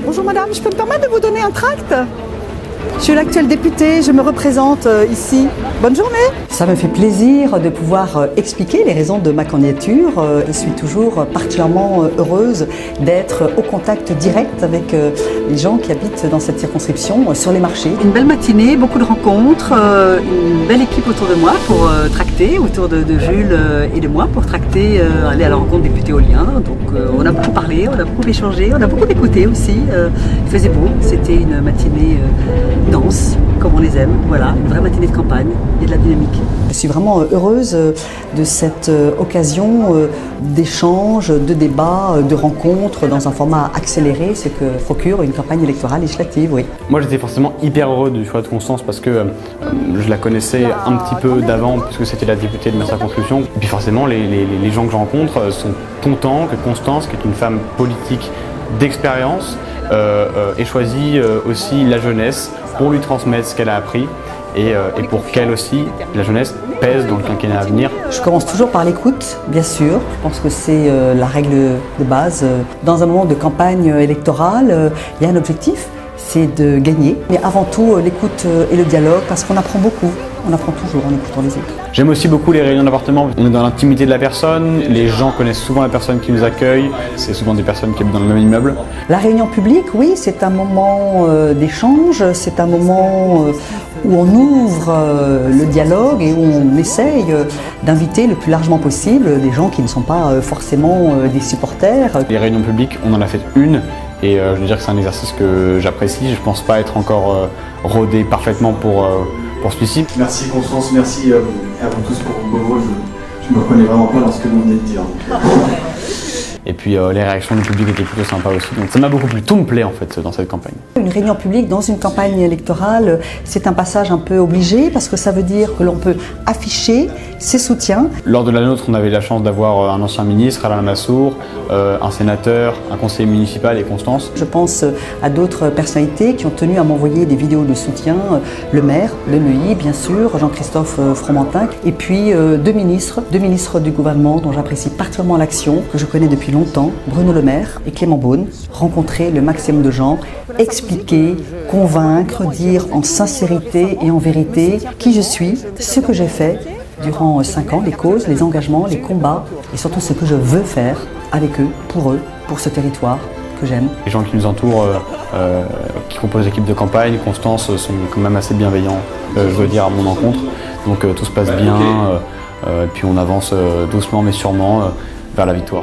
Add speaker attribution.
Speaker 1: Bonjour madame, je peux me permettre de vous donner un tract? Je suis l'actuelle députée, je me représente ici. Bonne journée. Ça me fait plaisir de pouvoir expliquer les raisons de ma candidature. Je suis toujours particulièrement heureuse d'être au contact direct avec les gens qui habitent dans cette circonscription sur les marchés. Une belle matinée, beaucoup de rencontres, une belle équipe autour de moi pour tracter, autour de Jules et de moi pour tracter, aller à la rencontre des députés éoliens. Donc on a beaucoup parlé, on a beaucoup échangé, on a beaucoup écouté aussi. Il faisait beau, c'était une matinée dense, comme on les aime, voilà, une vraie matinée de campagne et de la dynamique. Je suis vraiment heureuse de cette occasion d'échange, de débat, de rencontres dans un format accéléré, ce que procure une campagne électorale législative, oui.
Speaker 2: Moi j'étais forcément hyper heureux du choix de Constance parce que je la connaissais un petit peu d'avant puisque c'était la députée de ma circonscription. Et puis forcément les gens que je rencontre sont contents que Constance, qui est une femme politique d'expérience, ait choisi aussi la jeunesse pour lui transmettre ce qu'elle a appris et pour qu'elle aussi, la jeunesse, pèse dans le quinquennat à venir.
Speaker 1: Je commence toujours par l'écoute, bien sûr. Je pense que c'est la règle de base. Dans un moment de campagne électorale, il y a un objectif, c'est de gagner. Mais avant tout, l'écoute et le dialogue, parce qu'on apprend beaucoup. On apprend toujours en écoutant les autres.
Speaker 2: J'aime aussi beaucoup les réunions d'appartement. On est dans l'intimité de la personne, les gens connaissent souvent la personne qui nous accueille, c'est souvent des personnes qui habitent dans le même immeuble.
Speaker 1: La réunion publique, oui, c'est un moment d'échange, c'est un moment où on ouvre le dialogue et où on essaye d'inviter le plus largement possible des gens qui ne sont pas forcément des supporters.
Speaker 2: Les réunions publiques, on en a fait une. Et je veux dire que c'est un exercice que j'apprécie. Je ne pense pas être encore rodé parfaitement pour celui-ci.
Speaker 3: Merci Constance, merci à vous tous pour vos mots. Je ne me reconnais vraiment pas dans ce que vous venez de dire.
Speaker 2: Et puis les réactions du public étaient plutôt sympas aussi. Donc ça m'a beaucoup plu. Tout me plaît en fait dans cette campagne.
Speaker 1: Une réunion publique dans une campagne électorale, c'est un passage un peu obligé parce que ça veut dire que l'on peut afficher ses soutiens.
Speaker 2: Lors de la nôtre, on avait la chance d'avoir un ancien ministre, Alain Lamassoure, un sénateur, un conseiller municipal et Constance.
Speaker 1: Je pense à d'autres personnalités qui ont tenu à m'envoyer des vidéos de soutien. Le maire de Neuilly, bien sûr, Jean-Christophe Fromentin, et puis deux ministres du gouvernement dont j'apprécie particulièrement l'action, que je connais depuis longtemps, Bruno Le Maire et Clément Beaune. Rencontrer le maximum de gens, expliquer, convaincre, dire en sincérité et en vérité qui je suis, ce que j'ai fait durant 5 ans, les causes, les engagements, les combats et surtout ce que je veux faire avec eux, pour ce territoire que j'aime.
Speaker 2: Les gens qui nous entourent, qui composent l'équipe de campagne, Constance, sont quand même assez bienveillants, je veux dire, à mon encontre. Donc tout se passe bien, et puis on avance doucement mais sûrement vers la victoire.